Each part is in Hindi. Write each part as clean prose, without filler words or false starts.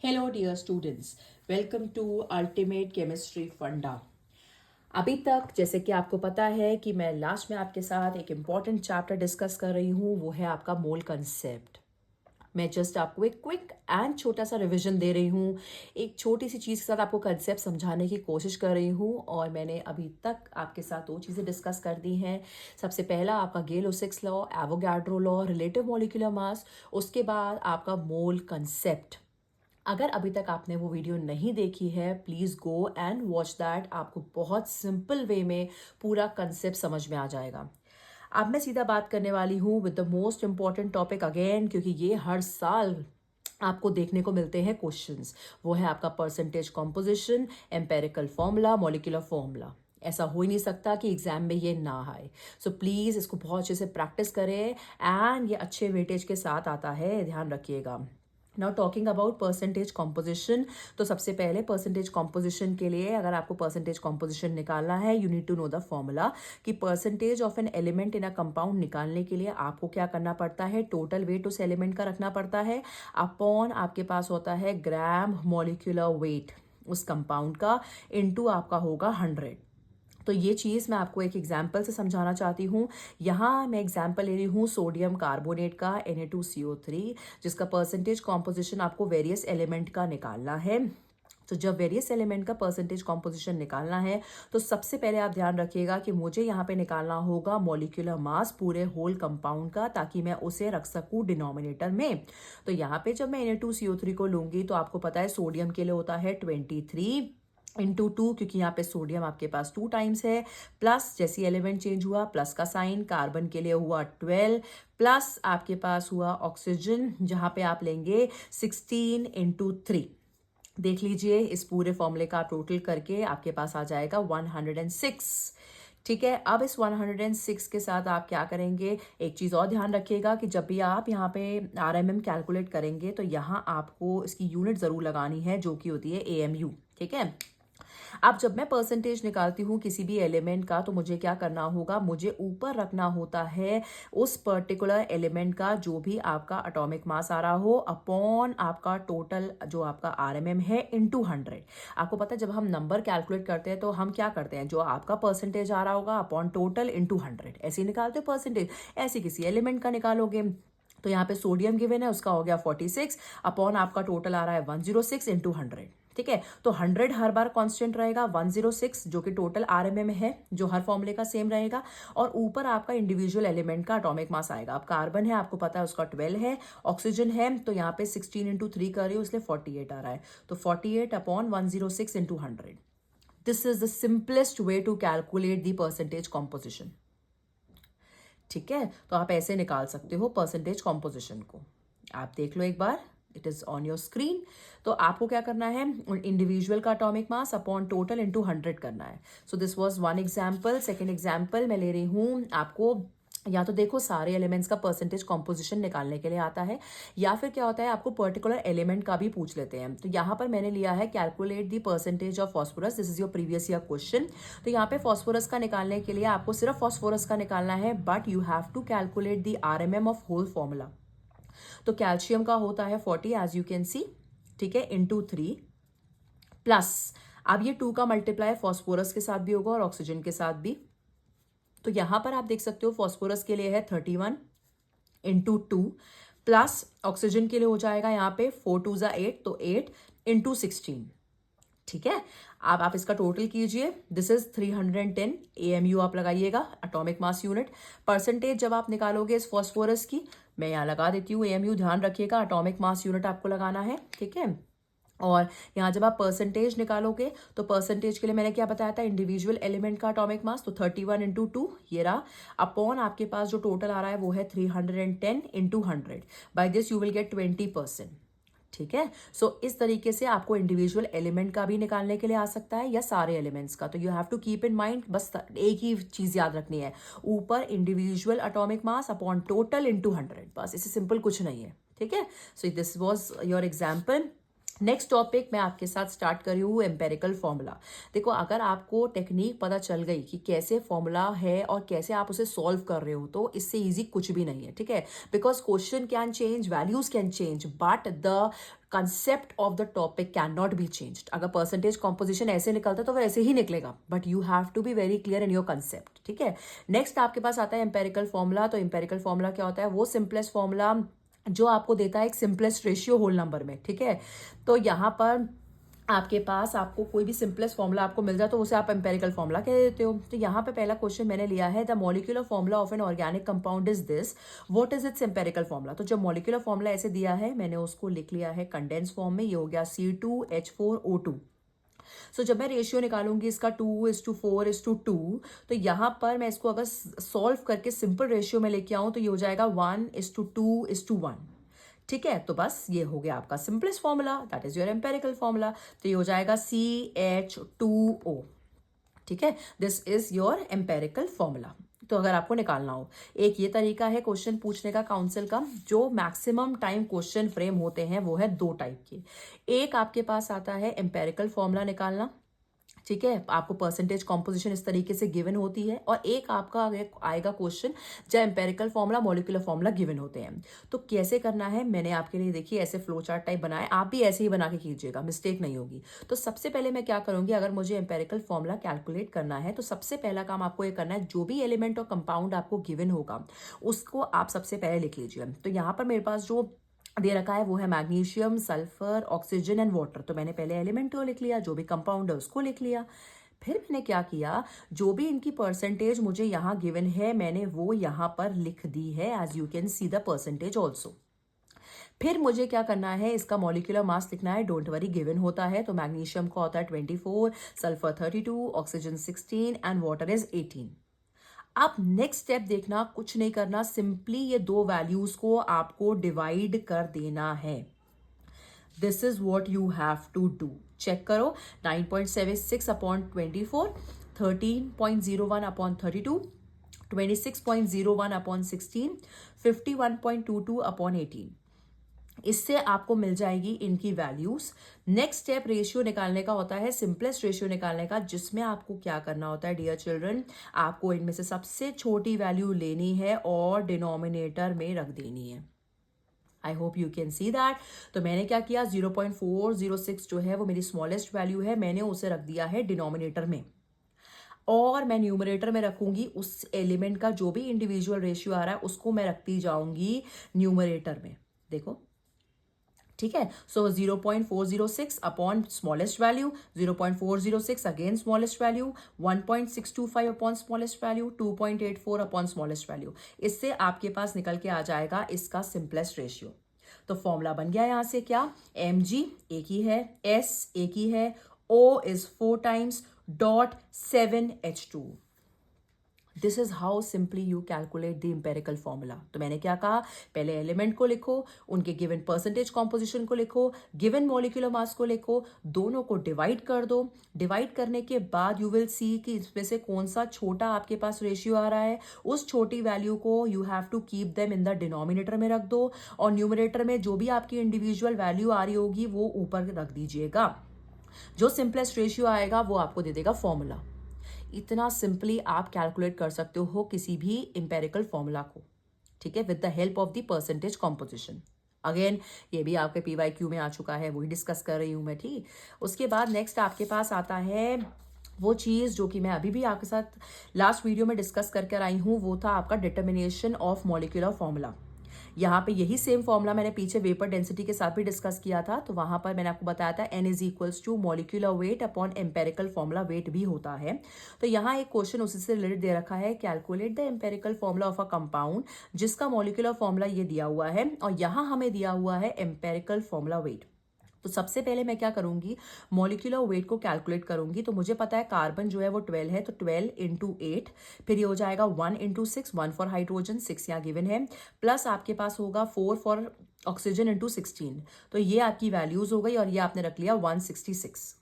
Hello dear students, welcome to ultimate chemistry funda. अभी तक जैसे कि आपको पता है कि मैं लास्ट में आपके साथ एक इम्पॉर्टेंट चैप्टर डिस्कस कर रही हूँ, वो है आपका मोल कंसेप्ट। मैं जस्ट आपको एक क्विक एंड छोटा सा रिवीजन दे रही हूँ, एक छोटी सी चीज़ के साथ आपको कंसेप्ट समझाने की कोशिश कर रही हूँ। और मैंने अभी तक आपके साथ दो चीज़ें डिस्कस कर दी हैं। सबसे पहला आपका Gay Lussac's law, Avogadro law, relative molecular mass. उसके बाद आपका मोल कंसेप्ट। अगर अभी तक आपने वो वीडियो नहीं देखी है, please go and watch that. आपको बहुत सिंपल वे में पूरा कंसेप्ट समझ में आ जाएगा। अब मैं सीधा बात करने वाली हूँ with the most important topic again, क्योंकि ये हर साल आपको देखने को मिलते हैं क्वेश्चंस। वो है आपका percentage composition, empirical formula, molecular formula. ऐसा हो ही नहीं सकता कि एग्जाम में ये ना आए। सो प्लीज़ इसको बहुत अच्छे से प्रैक्टिस करें एंड ये अच्छे वेटेज के साथ आता है, ध्यान रखिएगा। Now talking about percentage composition, तो सबसे पहले परसेंटेज कॉम्पोजिशन के लिए अगर आपको परसेंटेज कॉम्पोजिशन निकालना है, you need to know the formula कि percentage of an element in a compound निकालने के लिए आपको क्या करना पड़ता है, टोटल वेट उस एलिमेंट का रखना पड़ता है अपॉन आपके पास होता है ग्राम मॉलिक्यूलर वेट उस कंपाउंड का, इनटू आपका होगा 100। तो ये चीज़ मैं आपको एक एग्जाम्पल से समझाना चाहती हूँ। यहाँ मैं एग्जाम्पल ले रही हूँ सोडियम कार्बोनेट का Na2CO3, जिसका परसेंटेज कॉम्पोजिशन आपको वेरियस एलिमेंट का निकालना है। तो जब वेरियस एलिमेंट का परसेंटेज कॉम्पोजिशन निकालना है, तो सबसे पहले आप ध्यान रखिएगा कि मुझे यहाँ पे निकालना होगा मॉलिक्यूलर मास पूरे होल कंपाउंड का, ताकि मैं उसे रख सकूँ डिनोमिनेटर में। तो यहाँ पे जब मैं Na2CO3 को लूंगी, तो आपको पता है सोडियम के लिए होता है 23 इंटू 2, क्योंकि यहाँ पे सोडियम आपके पास 2 टाइम्स है, प्लस जैसी एलिमेंट चेंज हुआ प्लस का साइन, कार्बन के लिए हुआ 12, प्लस आपके पास हुआ ऑक्सीजन जहाँ पे आप लेंगे 16 इंटू 3। देख लीजिए इस पूरे फॉर्मूले का टोटल करके आपके पास आ जाएगा 106। ठीक है, अब इस 106 के साथ आप क्या करेंगे, एक चीज़ और ध्यान रखिएगा कि जब भी आप यहाँ पे RMM कैलकुलेट करेंगे, तो यहाँ आपको इसकी यूनिट ज़रूर लगानी है, जो कि होती है AMU। ठीक है, अब जब मैं परसेंटेज निकालती हूँ किसी भी एलिमेंट का, तो मुझे क्या करना होगा, मुझे ऊपर रखना होता है उस पर्टिकुलर एलिमेंट का जो भी आपका एटॉमिक मास आ रहा हो अपॉन आपका टोटल जो आपका RMM है इनटू 100। आपको पता है जब हम नंबर कैलकुलेट करते हैं तो हम क्या करते हैं, जो आपका परसेंटेज आ रहा होगा अपॉन टोटल इनटू 100, ऐसे ही निकालते हो परसेंटेज। ऐसे किसी एलिमेंट का निकालोगे, तो यहाँ पे सोडियम गिवन है, उसका हो गया 46 अपॉन आपका टोटल आ रहा है 106 इंटू 100। ठीक है, तो 100 हर बार कांस्टेंट रहेगा, 106 जो कि टोटल RMM है, जो हर फॉर्मूले का सेम रहेगा, और ऊपर आपका इंडिविजुअल एलिमेंट का एटॉमिक मास आएगा। अब कार्बन है, आपको पता है उसका 12 है, ऑक्सीजन है, तो यहाँ पे 16 इंटू 3 कर रही है, इसलिए 48 आ रहा है। तो 48 upon 106 into 100। This is the simplest way to calculate the percentage composition. ठीक है, तो आप ऐसे निकाल सकते हो परसेंटेज कॉम्पोजिशन को। आप देख लो एक बार, it is on your screen. तो आपको क्या करना है, इंडिविजुअल का atomic mass upon total into 100 करना है। So this was one example. Second example मैं ले रही हूँ आपको, या तो देखो सारे एलिमेंट्स का परसेंटेज कॉम्पोजिशन निकालने के लिए आता है, या फिर क्या होता है आपको पर्टिकुलर एलिमेंट का भी पूछ लेते हैं। तो यहाँ पर मैंने लिया है calculate the percentage of phosphorus, this is your previous year question. तो यहाँ पे फॉस्फोरस का निकालने के लिए आपको सिर्फ फॉस्फोरस का निकालना है, but you have to calculate the RMM of whole formula. तो कैल्शियम का होता है 40 एज यू कैन सी, ठीक है, इंटू 3, प्लस अब ये 2 का मल्टीप्लाई फॉस्फोरस के साथ भी होगा और ऑक्सीजन के साथ भी। तो यहां पर आप देख सकते हो फॉस्फोरस के लिए है 31 इंटू 2, प्लस ऑक्सीजन के लिए हो जाएगा यहाँ पे 4 2 ज़ा 8, तो 8 इंटू 16। ठीक है, अब आप इसका टोटल कीजिए, दिस इज 310 AMU आप लगाइएगा, एटॉमिक मास यूनिट। परसेंटेज जब आप निकालोगे इस फॉस्फोरस की, मैं यहाँ लगा देती हूँ AMU, ध्यान रखिएगा एटॉमिक मास यूनिट आपको लगाना है। ठीक है, और यहाँ जब आप परसेंटेज निकालोगे, तो परसेंटेज के लिए मैंने क्या बताया था, इंडिविजुअल एलिमेंट का एटॉमिक मास, तो 31 इंटू 2 ये रहा, अपॉन आपके पास जो टोटल आ रहा है वो है 310 into 100। By this you will get 20%। ठीक है, सो इस तरीके से आपको इंडिविजुअल एलिमेंट का भी निकालने के लिए आ सकता है, या सारे एलिमेंट्स का। तो you have to keep in mind, बस एक ही चीज याद रखनी है, ऊपर individual atomic mass upon total into 100, बस इससे सिंपल कुछ नहीं है। ठीक है, so this was your example. Next topic मैं आपके साथ स्टार्ट कर रही हूँ एम्पेरिकल फॉर्मूला। देखो, अगर आपको टेक्निक पता चल गई कि कैसे फॉर्मूला है और कैसे आप उसे सॉल्व कर रहे हो, तो इससे इजी कुछ भी नहीं है, ठीक है। Because question can change, values can change, but the concept of the topic can not be change. अगर परसेंटेज कॉम्पोजिशन ऐसे निकलता तो वह ऐसे ही निकलेगा, but you have to be very clear in your concept, ठीक है। नेक्स्ट आपके पास आता है एम्पेरिकल फॉर्मूला। तो एम्पेरिकल फॉर्मूला क्या होता है? वो सिंपलेस्ट फॉर्मूला जो आपको देता है एक सिंपलेस्ट रेशियो होल नंबर में, ठीक है। तो यहाँ पर आपके पास आपको कोई भी सिंपलेस्ट फॉर्मूला आपको मिल जाए तो उसे आप एम्पेरिकल फॉर्मूला कह देते हो। तो यहाँ पे पहला क्वेश्चन मैंने लिया है, the molecular formula of an organic compound is this, what is it's empirical formula. तो जब मॉलिक्यूलर फॉर्मूला ऐसे दिया है, मैंने उसको लिख लिया है कंडेंस फॉर्म में, ये हो गया C2H4O2। सो जब मैं रेशियो निकालूंगी इसका 2:4:2, तो यहां पर मैं इसको अगर सॉल्व करके सिंपल रेशियो में लेके आऊं तो ये हो जाएगा 1:2:1, ठीक है। तो बस ये हो गया आपका simplest formula, that is your empirical formula. तो ये हो जाएगा CH2O, ठीक है। This is your empirical formula. तो अगर आपको निकालना हो, एक ये तरीका है क्वेश्चन पूछने का काउंसिल का। जो मैक्सिमम टाइम क्वेश्चन फ्रेम होते हैं वो है दो टाइप के। एक आपके पास आता है एम्पेरिकल फॉर्मूला निकालना, ठीक है, आपको परसेंटेज कॉम्पोजिशन इस तरीके से गिवन होती है। और एक आपका आएगा क्वेश्चन जब empirical formula, molecular formula given होते हैं। तो कैसे करना है, मैंने आपके लिए देखिए ऐसे फ्लो चार्ट टाइप बनाए, आप भी ऐसे ही बना के कीजिएगा, मिस्टेक नहीं होगी। तो सबसे पहले मैं क्या करूंगी, अगर मुझे एम्पेरिकल फॉर्मूला कैलकुलेट करना है तो सबसे पहला काम आपको ये करना है, जो भी एलिमेंट और कंपाउंड आपको गिवन होगा उसको आप सबसे पहले लिख लीजिए। तो यहाँ पर मेरे पास जो दे रखा है वो है magnesium, sulphur, oxygen and water. तो मैंने पहले एलिमेंट को लिख लिया, जो भी कंपाउंड है उसको लिख लिया। फिर मैंने क्या किया, जो भी इनकी परसेंटेज मुझे यहाँ गिवन है मैंने वो यहाँ पर लिख दी है, as you can see the percentage also. फिर मुझे क्या करना है, इसका मॉलिक्यूलर मास लिखना है। डोंट वरी, गिवन होता है। तो मैग्नीशियम का होता है 24, sulphur 32, oxygen 16 and water is 18। अब नेक्स्ट स्टेप देखना, कुछ नहीं करना, सिंपली ये दो वैल्यूज को आपको डिवाइड कर देना है। This is what you have to do. Check करो, 9.76 अपॉन 24, 13.01 अपॉन 32, 26.01 अपॉन 16, 51.22 अपॉन 18। इससे आपको मिल जाएगी इनकी वैल्यूज। नेक्स्ट स्टेप रेशियो निकालने का होता है, सिंपलेस्ट रेशियो निकालने का, जिसमें आपको क्या करना होता है डियर चिल्ड्रन, आपको इनमें से सबसे छोटी वैल्यू लेनी है और डिनोमिनेटर में रख देनी है। I hope you can see that. तो मैंने क्या किया, 0.406 जो है वो मेरी स्मॉलेस्ट वैल्यू है, मैंने उसे रख दिया है डिनोमिनेटर में। और मैं न्यूमरेटर में रखूंगी उस एलिमेंट का जो भी इंडिविजुअल रेशियो आ रहा है उसको मैं रखती जाऊंगी न्यूमरेटर में। देखो, ठीक है। सो 0.406 upon smallest value, 0.406 again smallest value, 1.625 upon smallest value, 2.84 upon smallest value. इससे आपके पास निकल के आ जाएगा इसका सिंपलेस्ट रेशियो। तो फॉर्मूला बन गया यहां से क्या, mg एक ही है, s एक ही है, o is 4 times dot 7H2। This is how simply you calculate the empirical formula. तो मैंने क्या कहा, पहले एलिमेंट को लिखो, उनके गिवन परसेंटेज कॉम्पोजिशन को लिखो, गिवन मॉलिक्यूलर मास को लिखो, दोनों को डिवाइड कर दो। डिवाइड करने के बाद यू विल सी कि इसमें से कौन सा छोटा आपके पास रेशियो आ रहा है। उस छोटी वैल्यू को you have to keep them in the denominator में रख दो, और न्यूमरेटर में जो भी आपकी इंडिविजुअल वैल्यू आ रही होगी वो ऊपर रख दीजिएगा। जो सिंपलेस्ट रेशियो आएगा वो आपको दे देगा फॉर्मूला। इतना सिंपली आप कैलकुलेट कर सकते हो किसी भी इंपेरिकल फॉर्मूला को, ठीक है, with the help of the percentage composition. Again ये भी आपके PYQ में आ चुका है, वही डिस्कस कर रही हूं मैं, ठीक। उसके बाद नेक्स्ट आपके पास आता है वो चीज जो कि मैं अभी भी आपके साथ लास्ट वीडियो में डिस्कस करके आई हूं, वो था आपका डिटर्मिनेशन ऑफ मॉलिक्यूलर फॉर्मूला। यहाँ पे यही सेम फॉर्मूला मैंने पीछे वेपर डेंसिटी के साथ भी डिस्कस किया था। तो वहां पर मैंने आपको बताया था n is equals to molecular weight upon empirical formula weight भी होता है। तो यहाँ एक क्वेश्चन उसी से रिलेटेड दे रखा है, calculate the empirical formula of a compound, जिसका मॉलिक्यूलर फॉर्मूला ये दिया हुआ है और यहाँ हमें दिया हुआ है एम्पेरिकल फॉर्मूला वेट। तो सबसे पहले मैं क्या करूंगी, मॉलिक्यूलर वेट को कैलकुलेट करूंगी। तो मुझे पता है कार्बन जो है वो 12 है, तो 12 इंटू 8, फिर ये हो जाएगा 1 इंटू 6, 1 फॉर हाइड्रोजन, 6 यहाँ गिवन है, प्लस आपके पास होगा 4 फॉर ऑक्सीजन इंटू 16। तो ये आपकी वैल्यूज हो गई और ये आपने रख लिया 166।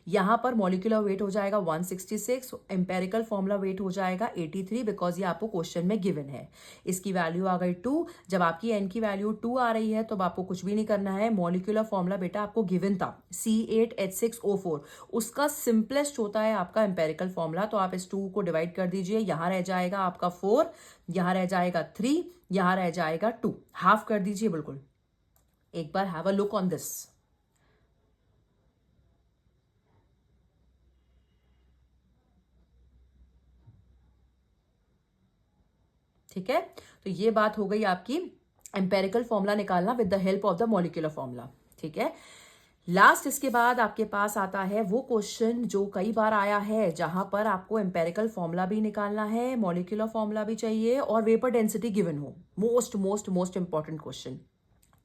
यहाँ पर मॉलिक्यूलर वेट हो जाएगा 166, एम्पेरिकल फॉर्मूला वेट हो जाएगा 83, बिकॉज ये आपको क्वेश्चन में गिवन है। इसकी वैल्यू आ गई 2। जब आपकी एन की वैल्यू 2 आ रही है तो अब आपको कुछ भी नहीं करना है। मॉलिक्यूलर फॉर्मूला बेटा आपको गिवन था C8H6O4, उसका सिंपलेस्ट होता है आपका एम्पेरिकल फॉर्मूला। तो आप इस 2 को डिवाइड कर दीजिए, यहां रह जाएगा आपका 4, यहां रह जाएगा 3, यहां रह जाएगा 2, हाफ कर दीजिए बिल्कुल। एक बार have a look on this. ठीक है, तो ये बात हो गई आपकी एम्पेरिकल फॉर्मूला निकालना with the help of the molecular formula. ठीक है, लास्ट इसके बाद आपके पास आता है वो क्वेश्चन जो कई बार आया है, जहां पर आपको एम्पेरिकल फॉर्मूला भी निकालना है, मॉलिक्यूलर फॉर्मूला भी चाहिए और वेपर डेंसिटी गिवन हो। Most most most important question.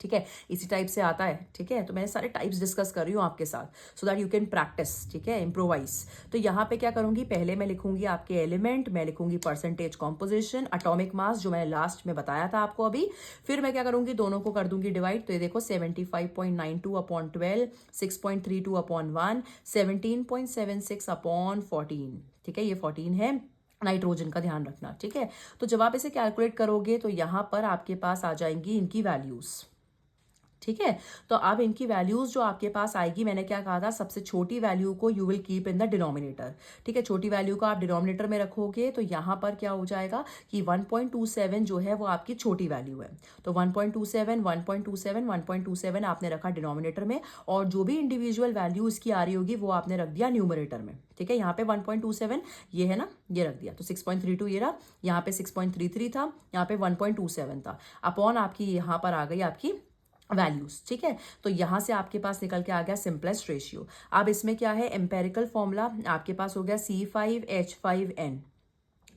ठीक है, इसी टाइप से आता है। ठीक है, तो मैं सारे टाइप्स डिस्कस कर रही हूँ आपके साथ so that you can practice. ठीक है, इम्प्रोवाइज। तो यहाँ पे क्या करूंगी, पहले मैं लिखूंगी आपके एलिमेंट, मैं लिखूंगी परसेंटेज कॉम्पोजिशन, एटॉमिक मास जो मैंने लास्ट में बताया था आपको अभी। फिर मैं क्या करूंगी, दोनों को कर दूंगी डिवाइड। तो ये देखो 75.92 अपॉन 12, 6.32 अपॉन 1, 17.76 अपॉन 14। ठीक है, ये 14 है, नाइट्रोजन का ध्यान रखना। ठीक है, तो जब आप इसे कैलकुलेट करोगे तो यहां पर आपके पास आ जाएंगी इनकी वैल्यूज। ठीक है, तो अब इनकी वैल्यूज जो आपके पास आएगी, मैंने क्या कहा था, सबसे छोटी वैल्यू को you will keep in the denominator. ठीक है, छोटी वैल्यू को आप डिनोमिनेटर में रखोगे तो यहां पर क्या हो जाएगा कि 1.27 जो है वो आपकी छोटी वैल्यू है। तो 1.27 1.27 1.27 आपने रखा डिनोमिनेटर में, और जो भी इंडिविजुअल वैल्यू इसकी आ रही होगी वो आपने रख दिया न्यूमरेटर में। ठीक है, यहाँ पे 1.27 ये है ना, ये रख दिया, तो 6.32 ये रहा, यहाँ पे 6.33 था, यहाँ पे 1.27 था, अपॉन आपकी यहाँ पर आ गई आपकी वैल्यूज। ठीक है, तो यहां से आपके पास निकल के आ गया सिंपलेस्ट रेशियो। अब इसमें क्या है, एम्पेरिकल फॉर्मूला आपके पास हो गया C5H5N।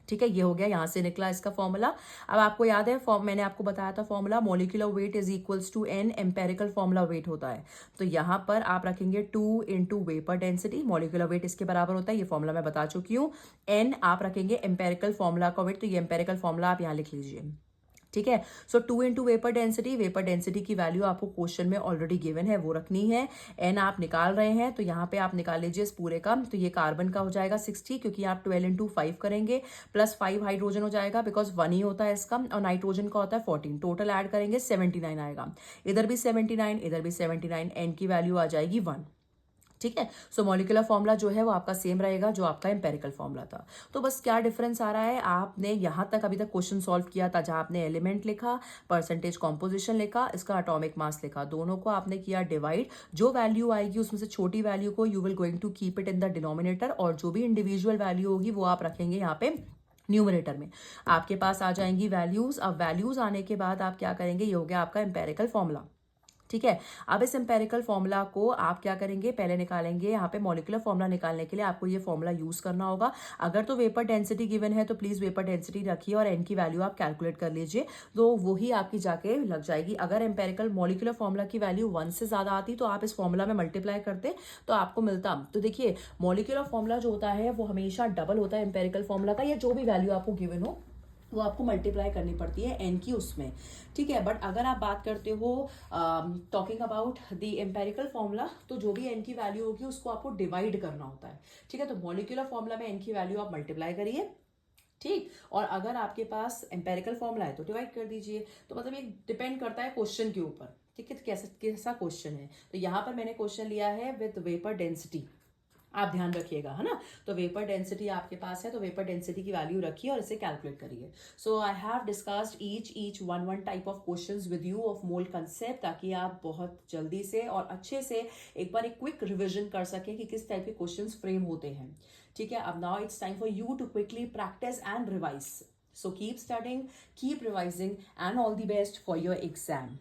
ठीक है, ये हो गया, यहां से निकला इसका फॉर्मूला। अब आपको याद है मैंने आपको बताया था formula, molecular weight is equals to N, empirical formula weight होता है। तो यहां पर आप रखेंगे 2 into vapour density, molecular weight इसके बराबर होता है, ये फॉर्मूला मैं बता चुकी हूँ। N आप रखेंगे एम्पेरिकल फॉर्मूला का वेट, तो ये एम्पेरिकल फॉर्मूला आप यहां लिख लीजिए। ठीक है, सो 2 into vapour density, vapour density की वैल्यू आपको क्वेश्चन में ऑलरेडी गिवन है, वो रखनी है। एन आप निकाल रहे हैं तो यहाँ पे आप निकाल लीजिए इस पूरे का। तो ये कार्बन का हो जाएगा 60, क्योंकि आप 12 इंटू 5 करेंगे, प्लस 5 हाइड्रोजन हो जाएगा, बिकॉज 1 ही होता है इसका, और नाइट्रोजन का होता है 14। टोटल ऐड करेंगे 79 आएगा, इधर भी 79, इधर भी 79, एन की वैल्यू आ जाएगी 1। ठीक है, सो मॉलिक्यूलर फॉर्मूला जो है वो आपका सेम रहेगा जो आपका एम्पेरिकल फॉर्मूला था। तो बस क्या डिफरेंस आ रहा है, आपने यहां तक अभी तक क्वेश्चन सॉल्व किया था जहां आपने एलिमेंट लिखा, परसेंटेज कॉम्पोजिशन लिखा, इसका एटॉमिक मास लिखा, दोनों को आपने किया डिवाइड। जो वैल्यू आएगी उसमें से छोटी वैल्यू को you will going to keep it in the denominator, और जो भी इंडिविजुअल वैल्यू होगी वो आप रखेंगे यहाँ पे न्यूमरेटर में। आपके पास आ जाएंगी वैल्यूज। अब वैल्यूज आने के बाद आप क्या करेंगे, ये हो गया आपका एम्पेरिकल फॉर्मूला। ठीक है, अब इस एम्पेरिकल फॉर्मूला को आप क्या करेंगे, पहले निकालेंगे। यहाँ पे मॉलिक्यूलर फॉर्मूला निकालने के लिए आपको ये फॉर्मूला यूज करना होगा। अगर तो वेपर डेंसिटी गिवन है तो प्लीज वेपर डेंसिटी रखिए और एन की वैल्यू आप कैलकुलेट कर लीजिए, तो वही आपकी जाके लग जाएगी। अगर एम्पेरिकल मॉलिक्यूलर फॉर्मूला की वैल्यू 1 से ज्यादा आती तो आप इस फॉर्मूला में मल्टीप्लाई करते तो आपको मिलता। तो देखिए, मॉलिक्यूलर फॉर्मूला जो होता है वो हमेशा डबल होता है एम्पेरिकल फॉर्मूला का, या जो भी वैल्यू आपको गिवन हो वो आपको मल्टीप्लाई करनी पड़ती है एन की उसमें। ठीक है, बट अगर आप बात करते हो talking about the empirical formula, तो जो भी एन की वैल्यू होगी उसको आपको डिवाइड करना होता है। ठीक है, तो मॉलिक्यूलर फॉर्मूला में एन की वैल्यू आप मल्टीप्लाई करिए। ठीक, और अगर आपके पास एम्पेरिकल फॉर्मूला है तो डिवाइड कर दीजिए। तो मतलब ये डिपेंड करता है क्वेश्चन के ऊपर। ठीक है, तो कैसा क्वेश्चन है। तो यहाँ पर मैंने क्वेश्चन लिया है विद वेपर डेंसिटी, आप ध्यान रखिएगा, है ना। तो वेपर डेंसिटी आपके पास है, तो वेपर डेंसिटी की वैल्यू रखिए और इसे कैलकुलेट करिए। So I have discussed each one type of questions with you of mole concept, ताकि आप बहुत जल्दी से और अच्छे से एक बार एक क्विक रिविजन कर सकें कि किस टाइप के क्वेश्चंस फ्रेम होते हैं। ठीक है, अब now it's time for you to quickly practice and revise. So keep studying, keep revising, and all the best for your exam.